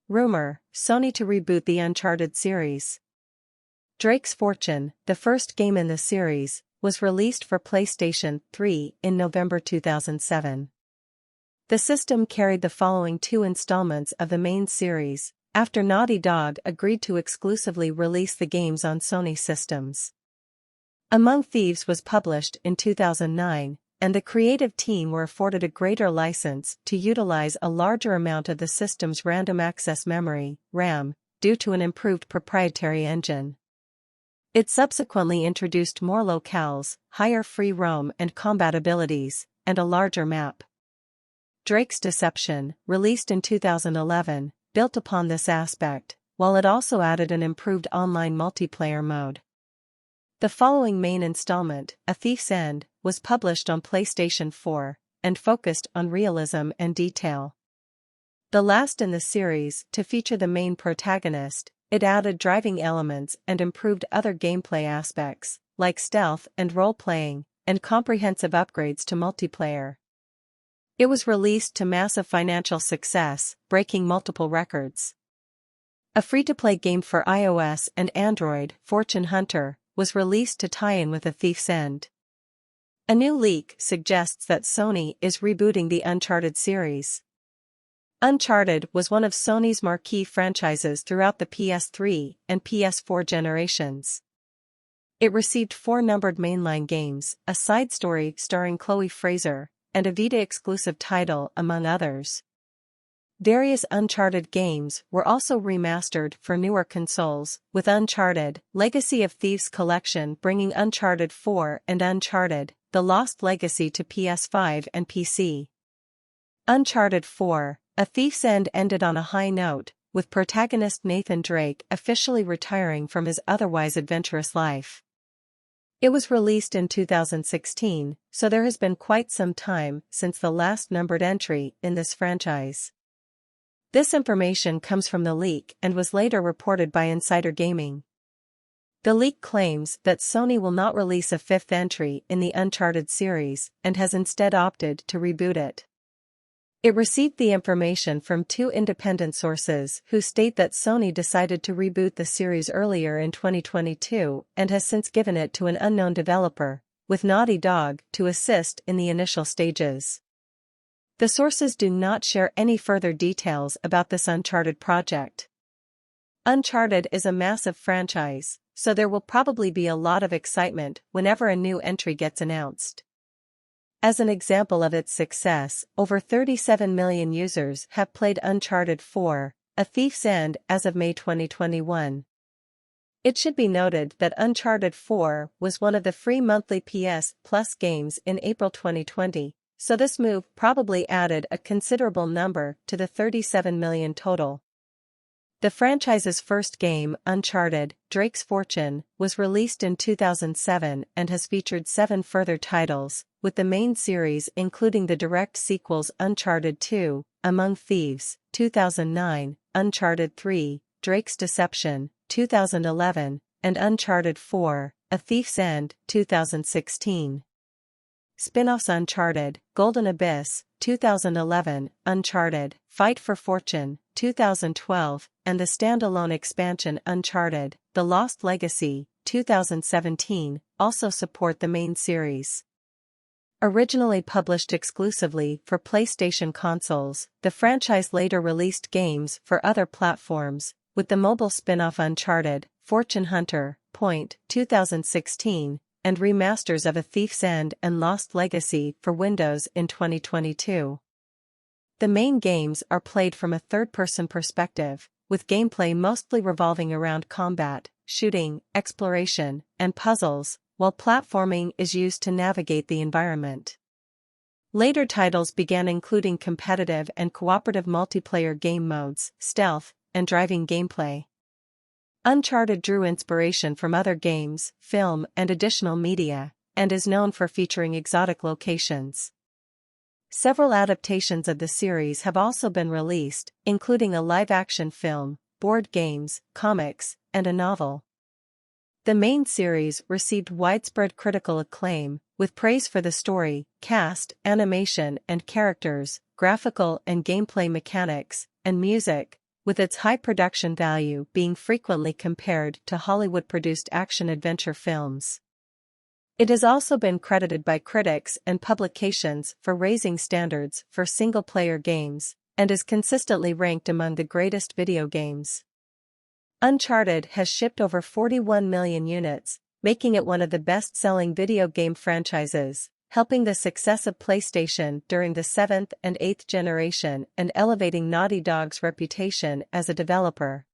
Rumor, Sony to reboot the Uncharted series. Drake's Fortune, the first game in the series, was released for PlayStation 3 in November 2007. The system carried the following two installments of the main series, after Naughty Dog agreed to exclusively release the games on Sony systems. Among Thieves was published in 2009, and the creative team were afforded a greater license to utilize a larger amount of the system's random access memory, RAM, due to an improved proprietary engine. It subsequently introduced more locales, higher free roam and combat abilities, and a larger map. Drake's Deception, released in 2011, built upon this aspect, while it also added an improved online multiplayer mode. The following main installment, A Thief's End, was published on PlayStation 4, and focused on realism and detail. The last in the series to feature the main protagonist, it added driving elements and improved other gameplay aspects, like stealth and role-playing, and comprehensive upgrades to multiplayer. It was released to massive financial success, breaking multiple records. A free-to-play game for iOS and Android, Fortune Hunter, was released to tie in with A Thief's End. A new leak suggests that Sony is rebooting the Uncharted series. Uncharted was one of Sony's marquee franchises throughout the PS3 and PS4 generations. It received 4 numbered mainline games, a side story starring Chloe Frazer, and a Vita-exclusive title among others. Various Uncharted games were also remastered for newer consoles, with Uncharted, Legacy of Thieves Collection bringing Uncharted 4 and Uncharted, The Lost Legacy to PS5 and PC. Uncharted 4, A Thief's End ended on a high note, with protagonist Nathan Drake officially retiring from his otherwise adventurous life. It was released in 2016, so there has been quite some time since the last numbered entry in this franchise. This information comes from the leak and was later reported by Insider Gaming. The leak claims that Sony will not release a 5th entry in the Uncharted series and has instead opted to reboot it. It received the information from 2 independent sources who state that Sony decided to reboot the series earlier in 2022 and has since given it to an unknown developer, with Naughty Dog to assist in the initial stages. The sources do not share any further details about this Uncharted project. Uncharted is a massive franchise, so there will probably be a lot of excitement whenever a new entry gets announced. As an example of its success, over 37 million users have played Uncharted 4, A Thief's End as of May 2021. It should be noted that Uncharted 4 was one of the free monthly PS Plus games in April 2020, so this move probably added a considerable number to the 37 million total. The franchise's first game, Uncharted, Drake's Fortune, was released in 2007 and has featured 7 further titles, with the main series including the direct sequels Uncharted 2, Among Thieves, 2009, Uncharted 3, Drake's Deception, 2011, and Uncharted 4, A Thief's End, 2016. Spin-offs Uncharted, Golden Abyss, 2011, Uncharted, Fight for Fortune, 2012, and the standalone expansion Uncharted, The Lost Legacy, 2017, also support the main series. Originally published exclusively for PlayStation consoles, the franchise later released games for other platforms, with the mobile spin-off Uncharted, Fortune Hunter, Point, 2016, and remasters of A Thief's End and Lost Legacy for Windows in 2022. The main games are played from a third-person perspective, with gameplay mostly revolving around combat, shooting, exploration, and puzzles, while platforming is used to navigate the environment. Later titles began including competitive and cooperative multiplayer game modes, stealth, and driving gameplay. Uncharted drew inspiration from other games, film, and additional media, and is known for featuring exotic locations. Several adaptations of the series have also been released, including a live-action film, board games, comics, and a novel. The main series received widespread critical acclaim, with praise for the story, cast, animation and characters, graphical and gameplay mechanics, and music, with its high production value being frequently compared to Hollywood-produced action-adventure films. It has also been credited by critics and publications for raising standards for single-player games, and is consistently ranked among the greatest video games. Uncharted has shipped over 41 million units, making it one of the best-selling video game franchises, helping the success of PlayStation during the 7th and 8th generation and elevating Naughty Dog's reputation as a developer.